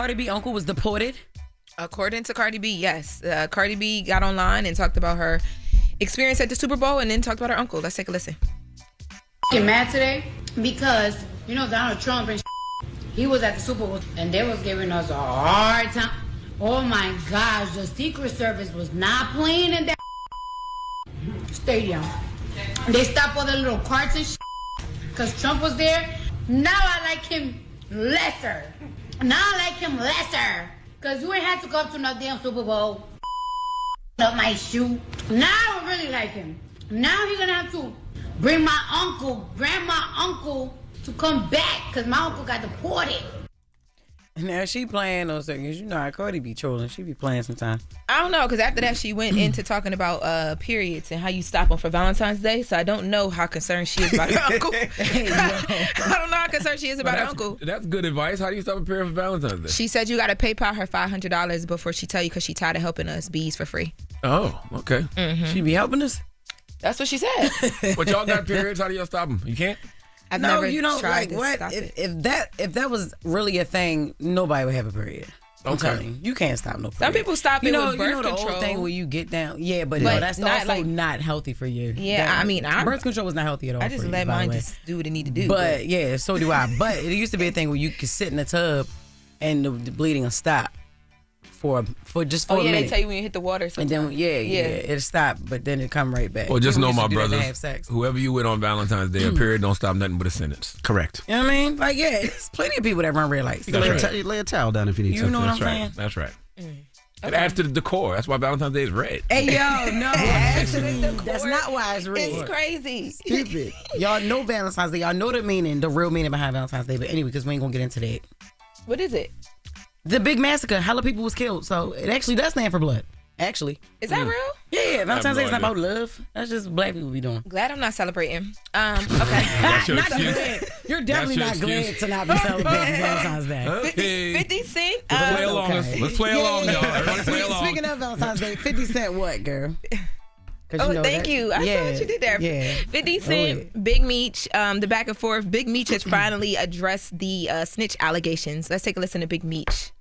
Cardi B uncle was deported? According to Cardi B, yes. Cardi B got online and talked about her experience at the Super Bowl and then talked about her uncle. Let's take a listen. I'm mad today because, Donald Trump and he was at the Super Bowl and they was giving us a hard time. Oh my gosh, the Secret Service was not playing in that stadium. They stopped all the little carts and because Trump was there. Now I like him lesser. Because you ain't had to go up to no damn Super Bowl. Up my shoe. Now I really like him. Now he's gonna have to bring my grandma uncle to come back because my uncle got deported. Now she playing those things. How Cardi be trolling. She be playing sometimes. I don't know, because after that she went into talking about periods and how you stop them for Valentine's Day. So I don't know how concerned she is about her uncle. I don't know how concerned she is about her uncle. That's good advice. How do you stop a period for Valentine's Day? She said you got to PayPal her $500 before she tell you because she tired of helping us bees for free. Oh, okay. Mm-hmm. She be helping us? That's what she said. But y'all got periods. How do y'all stop them? You can't? I've never tried to what? stop it. If that was really a thing, nobody would have a period. I'm telling you can't stop no period. Some people stop it with birth the control. old thing where you get down. Yeah, but that's also not healthy for you. Yeah, birth control was not healthy at all. I just let mine just do what it need to do. But yeah, so do I. But it used to be a thing where you could sit in the tub and the bleeding will stop for a minute. They tell you when you hit the water. Sometimes. And then it'll stop, but then it come right back. Well, just know, my brothers, whoever you with on Valentine's Day, a period don't stop nothing but a sentence. Correct. You know what I mean? There's plenty of people that run red lights. You can lay a towel down if you need to. You know what I'm saying? That's right. It adds to the decor. That's why Valentine's Day is red. Hey, yo, no. Actually, that's not why it's red. It's crazy. Stupid. Y'all know Valentine's Day. Y'all know the real meaning behind Valentine's Day. But anyway, because we ain't going to get into that. What is it? The big massacre. Hella people was killed. So it actually does stand for blood. Actually. Is that real? Yeah. Valentine's Day is not about love. That's just what black people be doing. Glad I'm not celebrating. Okay. You're definitely not glad to not be celebrating Valentine's Day. Okay. 50 Cent. Let's play along. Okay. Let's play along, y'all. Everybody play along. Speaking of Valentine's Day, 50 Cent what, girl? Thank you. I saw what you did there. Yeah. 50 Cent, Big Meech, the back and forth. Big Meech has finally addressed the snitch allegations. Let's take a listen to Big Meech.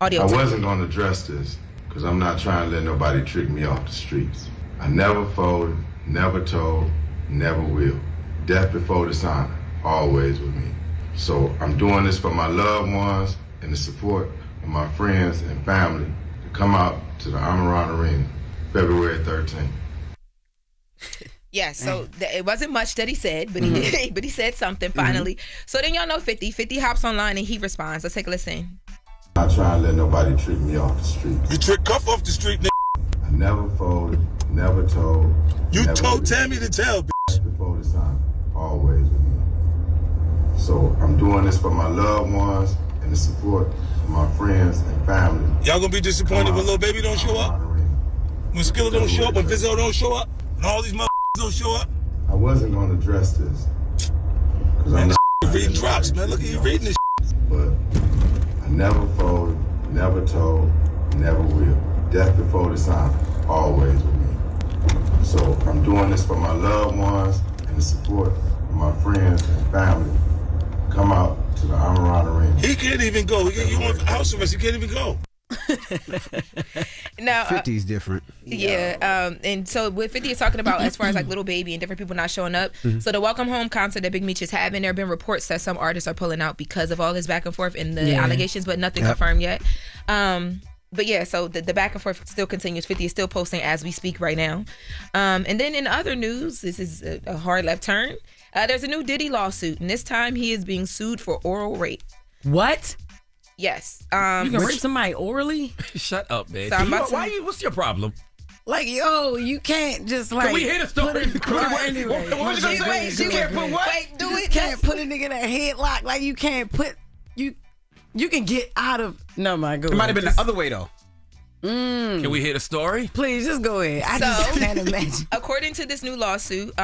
Audio. I wasn't going to address this because I'm not trying to let nobody trick me off the streets. I never folded, never told, never will. Death before dishonor, always with me. So I'm doing this for my loved ones and the support of my friends and family to come out to the Amarant Arena February 13th. Yeah, so it wasn't much that he said, but he did. But he said something finally. So then y'all know 50. 50 hops online and he responds. Let's take a listen. I'm not trying to let nobody trick me off the street. You trick Cuff off the street, nigga. I never folded, never told. You never told will. Tammy to tell, bitch. Death before dishonor, always with me. So I'm doing this for my loved ones and the support of my friends and family. Y'all gonna be disappointed when Lil Baby don't show up? When Skilla don't show up? When Vizzo don't show up? And all these motherfuckers don't show up? I wasn't going to address this. Man, this reading drops, man. Look at you reading this. But I never folded, never told, never will. Death before dishonor, always with me. So I'm doing this for my loved ones and the support of my friends and family. Come out to the Amarant Arena. He can't even go. You want house arrest? He can't even go. Now 50's different. And so what 50 is talking about as far as like Little Baby and different people not showing up. So the Welcome Home concert that Big Meech is having, there have been reports that some artists are pulling out because of all this back and forth and the allegations, but nothing confirmed yet. But yeah, so the back and forth still continues. 50 is still posting as we speak right now. And then in other news, this is a hard left turn. There's a new Diddy lawsuit, and this time he is being sued for oral rape. What? Yes. You can rape somebody orally? Shut up, man. So What's your problem? Like, yo, you can't just like. Can we hear the story? You can't put what? Wait, do it. Can't put a nigga in a headlock. Like you can't put you can get out of. No, my God. It might have been the other way though. Can we hear the story? Please, just go ahead. I just can't imagine. According to this new lawsuit,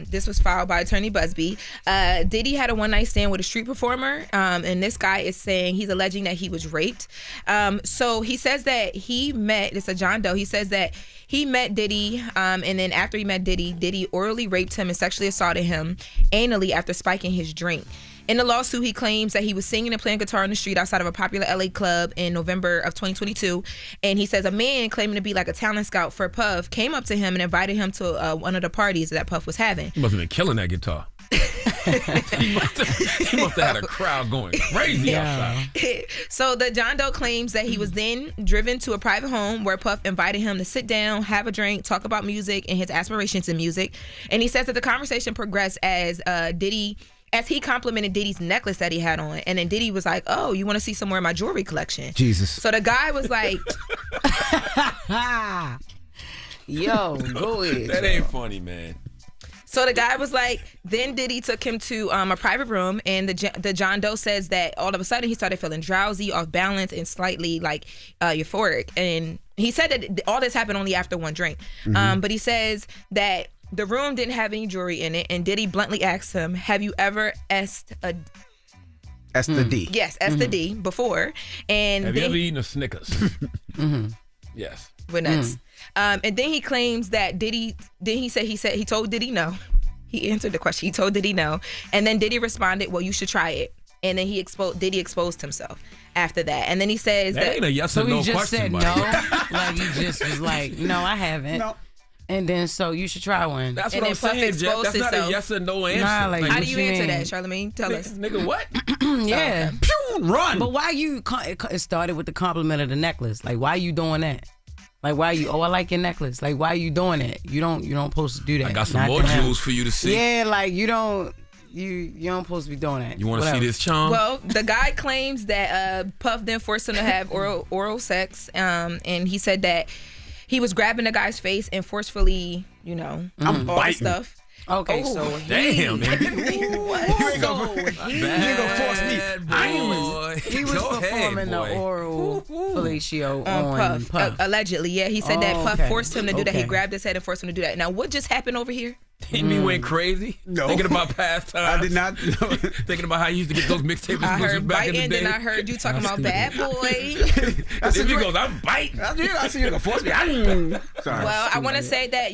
this was filed by Attorney Busby. Diddy had a one-night stand with a street performer, and this guy is saying he's alleging that he was raped. So he says that it's a John Doe. He says that he met Diddy, and then after he met Diddy, Diddy orally raped him and sexually assaulted him anally after spiking his drink. In the lawsuit, he claims that he was singing and playing guitar on the street outside of a popular LA club in November of 2022. And he says a man claiming to be like a talent scout for Puff came up to him and invited him to one of the parties that Puff was having. He must have been killing that guitar. he must have had a crowd going crazy outside. So the John Doe claims that he was then driven to a private home where Puff invited him to sit down, have a drink, talk about music and his aspirations in music. And he says that the conversation progressed as he complimented Diddy's necklace that he had on. And then Diddy was like, oh, you want to see some more of my jewelry collection? Jesus. So the guy was like... Yo, go ahead. That ain't funny, man. So the guy was like, then Diddy took him to a private room, and the John Doe says that all of a sudden he started feeling drowsy, off balance, and slightly like euphoric. And he said that all this happened only after one drink. But he says that the room didn't have any jewelry in it, and Diddy bluntly asked him, have you ever S the D? Yes, S the D before. And have you ever eaten a Snickers? Yes. With nuts. And then he claims that Diddy, he told Diddy no. He answered the question. He told Diddy no. And then Diddy responded, well, you should try it. And then Diddy exposed himself after that. And then he says that ain't a yes or so no he just question, said no. Like he just was like, no, I haven't. No. And then so you should try one. That's and what I'm saying, Jeff. That's not a yes or no answer. Nah, like, how do you answer that, Charlamagne? Tell us. Nigga, what? Yeah. Pew, run. But why it started with the compliment of the necklace. Like, why are you doing that? Like, why you? Oh, I like your necklace. Like, why are you doing that? You don't supposed to do that. I got some more jewels for you to see. Yeah, like you don't supposed to be doing that. You want to see this charm? Well, the guy claims that Puff then forced him to have oral sex, and he said that he was grabbing the guy's face and forcefully, I'm all biting stuff. Okay, so damn, man. You ain't gonna force me. He was performing the oral fellatio on Puff. Allegedly, yeah. He said that Puff forced him to do that. He grabbed his head and forced him to do that. Now, what just happened over here? He went crazy. No. Thinking about past times. I did not know. Thinking about how you used to get those mixtapes I heard back in the biting, day. then I heard you talking about bad boy. Then he goes, I'm biting. I see you gonna force me. Sorry. Well, I want to say that,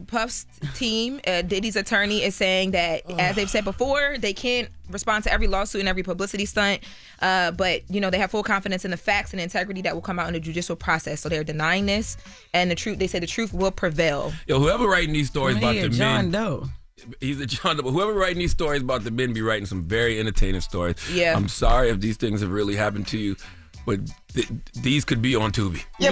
Puff's team, Diddy's attorney, is saying that, as they've said before, they can't respond to every lawsuit and every publicity stunt. But, they have full confidence in the facts and integrity that will come out in the judicial process. So they're denying this. And they say the truth will prevail. Yo, whoever writing these stories about the John men. Doe. He's a John Doe. But whoever writing these stories about the men be writing some very entertaining stories. Yeah. I'm sorry if these things have really happened to you. But these could be on Tubi. Yeah,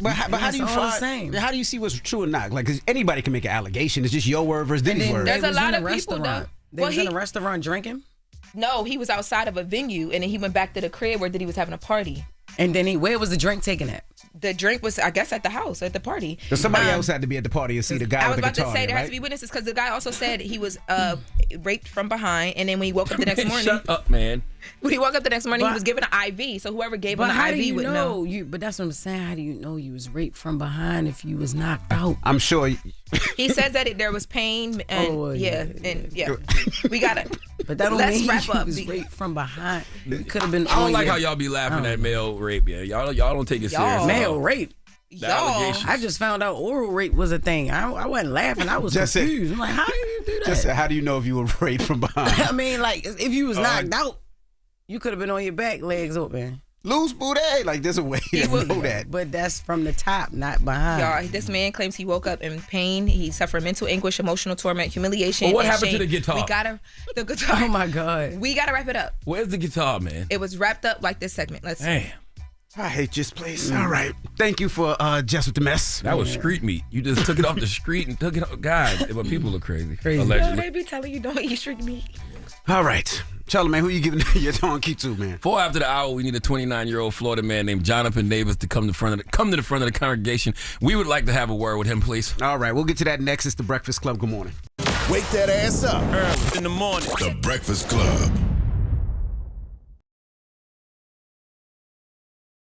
but how do you find? How do you see what's true or not? Like, because anybody can make an allegation. It's just your word versus Diddy's word. There's a lot of people though. They was in a restaurant drinking. No, he was outside of a venue, and then he went back to the crib where Diddy was having a party. And then where was the drink taken at? The drink was, I guess, at the house, at the party. So somebody else had to be at the party and see the guy with the guitar. I was about to say there has to be witnesses because the guy also said he was raped from behind, and then when he woke up the next morning, shut up, man. When he woke up the next morning, he was given an IV. So whoever gave him the IV would know. But that's what I'm saying. How do you know you was raped from behind if you was knocked out? I'm sure. He says that there was pain and we gotta. But that don't let's mean wrap he up. was raped from behind. It could have been. I don't like how y'all be laughing at male rape. Yeah, y'all don't take it serious. Male rape. Y'all, I just found out oral rape was a thing. I wasn't laughing. I was confused. I'm like, how do you do that? Just how do you know if you were raped from behind? I mean, like, if you was knocked out, you could have been on your back, legs open. Loose booty. Like, there's a way to know that. But that's from the top, not behind. Y'all, this man claims he woke up in pain. He suffered mental anguish, emotional torment, humiliation. Well, what and happened shame. to the guitar? The guitar. Oh my God. We gotta wrap it up. Where's the guitar, man? It was wrapped up like this segment. Let's see. Damn. I hate this place. All right. Thank you for Jess With The Mess. That was street meat. You just took it off the street and took it off. God, but people are crazy. Well, they be telling you don't eat street meat. All right. Charlamagne, who you giving your donkey to, man? 4 after the hour, we need a 29-year-old Florida man named Jonathan Davis to come to the front of the congregation. We would like to have a word with him, please. All right. We'll get to that next. It's The Breakfast Club. Good morning. Wake that ass up early in the morning. The Breakfast Club.